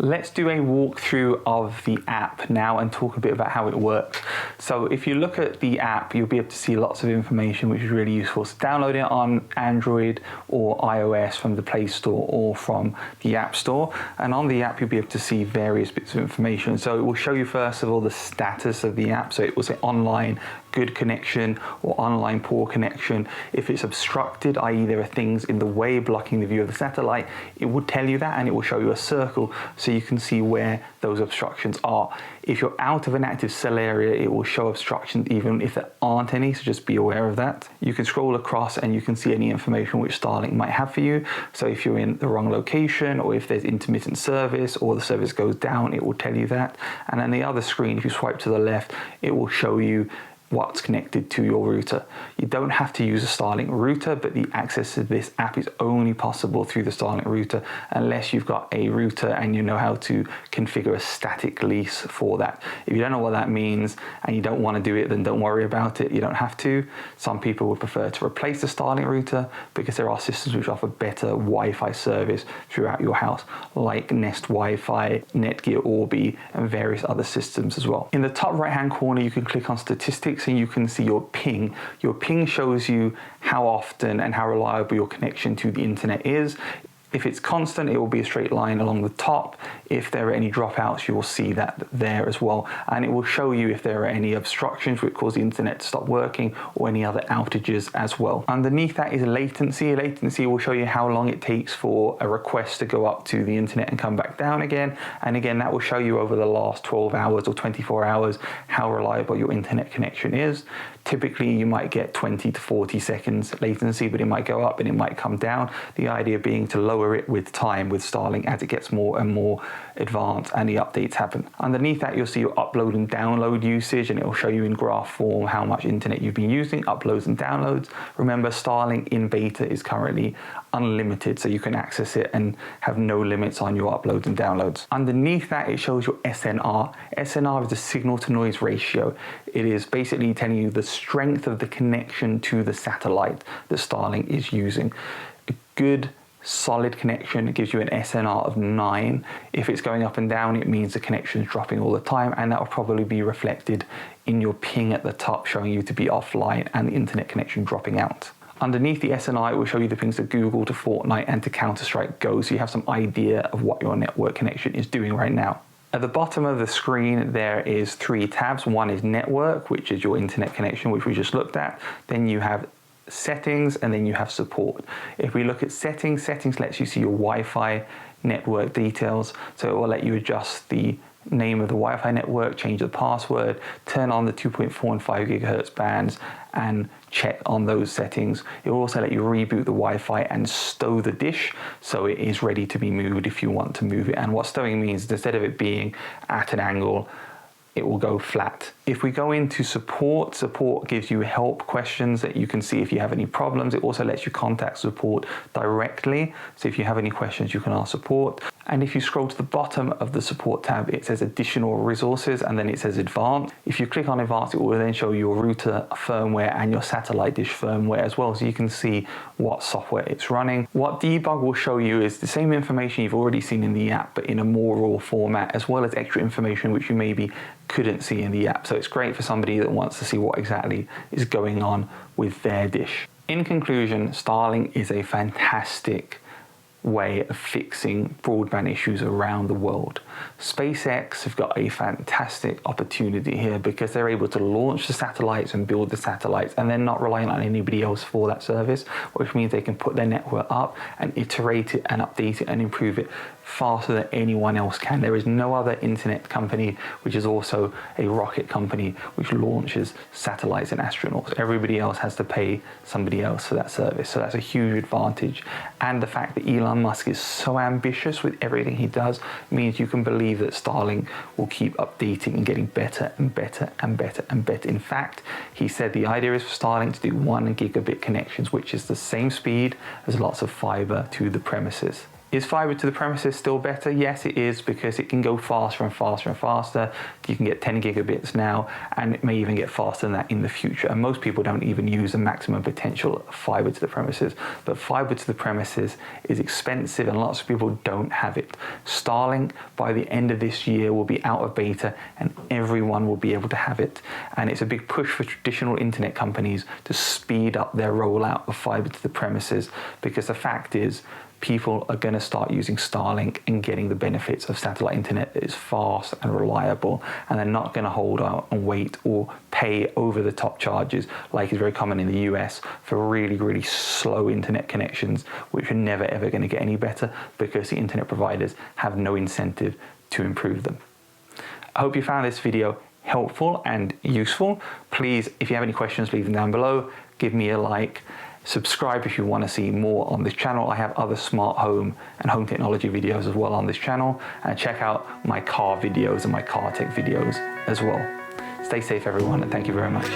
Let's do a walkthrough of the app now and talk a bit about how it works. So if you look at the app, you'll be able to see lots of information, which is really useful. So download it on Android or iOS from the Play Store or from the App Store. And on the app, you'll be able to see various bits of information. So it will show you first of all the status of the app. So it will say online, good connection, or online poor connection. If it's obstructed, i.e. there are things in the way blocking the view of the satellite, it will tell you that, and it will show you a circle so you can see where those obstructions are. If you're out of an active cell area, it will show obstructions even if there aren't any, so just be aware of that. You can scroll across and you can see any information which Starlink might have for you. So if you're in the wrong location, or if there's intermittent service or the service goes down, it will tell you that. And on the other screen, if you swipe to the left, it will show you what's connected to your router. You don't have to use a Starlink router, but the access to this app is only possible through the Starlink router unless you've got a router and you know how to configure a static lease for that. If you don't know what that means and you don't want to do it, then don't worry about it. You don't have to. Some people would prefer to replace the Starlink router because there are systems which offer better Wi-Fi service throughout your house, like Nest Wi-Fi, Netgear Orbi, and various other systems as well. In the top right-hand corner, you can click on statistics and you can see your ping. Your ping shows you how often and how reliable your connection to the internet is. If it's constant, it will be a straight line along the top. If there are any dropouts, you will see that there as well. And it will show you if there are any obstructions which cause the internet to stop working or any other outages as well. Underneath that is latency. Latency will show you how long it takes for a request to go up to the internet and come back down again. And again, that will show you over the last 12 hours or 24 hours how reliable your internet connection is. Typically, you might get 20 to 40 seconds latency, but it might go up and it might come down. The idea being to lower it with time with Starlink as it gets more and more advanced and the updates happen. Underneath that, you'll see your upload and download usage, and it will show you in graph form how much internet you've been using, uploads and downloads. Remember, Starlink in beta is currently unlimited, so you can access it and have no limits on your uploads and downloads. Underneath that, it shows your SNR. SNR is the signal to noise ratio. It is basically telling you the strength of the connection to the satellite that Starlink is using. A good solid connection, it gives you an SNR of 9. If it's going up and down, it means the connection is dropping all the time, and that will probably be reflected in your ping at the top, showing you to be offline and the internet connection dropping out. Underneath the SNI, it will show you the pings to Google, to Fortnite, and to Counter-Strike Go, so you have some idea of what your network connection is doing right now. At the bottom of the screen, there is 3 tabs. One is network, which is your internet connection, which we just looked at. Then you have settings, and then you have support. If we look at settings, settings lets you see your Wi-Fi network details. So it will let you adjust the name of the Wi-Fi network, change the password, turn on the 2.4 and 5 gigahertz bands, and check on those settings. It will also let you reboot the Wi-Fi and stow the dish so it is ready to be moved if you want to move it. And what stowing means is instead of it being at an angle, it will go flat. If we go into support, support gives you help questions that you can see if you have any problems. It also lets you contact support directly. So if you have any questions, you can ask support. And if you scroll to the bottom of the support tab, it says additional resources, and then it says advanced. If you click on advanced, it will then show your router firmware and your satellite dish firmware as well, so you can see what software it's running. What Debug will show you is the same information you've already seen in the app, but in a more raw format, as well as extra information which you maybe couldn't see in the app. So it's great for somebody that wants to see what exactly is going on with their dish. In conclusion, Starlink is a fantastic way of fixing broadband issues around the world. SpaceX have got a fantastic opportunity here because they're able to launch the satellites and build the satellites, and they're not relying on anybody else for that service, which means they can put their network up and iterate it and update it and improve it faster than anyone else can. There is no other internet company, which is also a rocket company, which launches satellites and astronauts. Everybody else has to pay somebody else for that service. So that's a huge advantage. And the fact that Elon Musk is so ambitious with everything he does means you can believe that Starlink will keep updating and getting better and better and better and better. In fact, he said the idea is for Starlink to do 1 gigabit connections, which is the same speed as lots of fiber to the premises. Is fiber to the premises still better? Yes, it is, because it can go faster and faster and faster. You can get 10 gigabits now, and it may even get faster than that in the future. And most people don't even use the maximum potential of fiber to the premises. But fiber to the premises is expensive, and lots of people don't have it. Starlink, by the end of this year, will be out of beta, and everyone will be able to have it. And it's a big push for traditional internet companies to speed up their rollout of fiber to the premises, because the fact is, people are going to start using Starlink and getting the benefits of satellite internet that is fast and reliable, and they're not going to hold out and wait or pay over the top charges like is very common in the US for really, really slow internet connections, which are never ever going to get any better because the internet providers have no incentive to improve them. I hope you found this video helpful and useful. Please, if you have any questions, leave them down below. Give me a like. Subscribe if you want to see more on this channel. I have other smart home and home technology videos as well on this channel. And check out my car videos and my car tech videos as well. Stay safe, everyone, and thank you very much.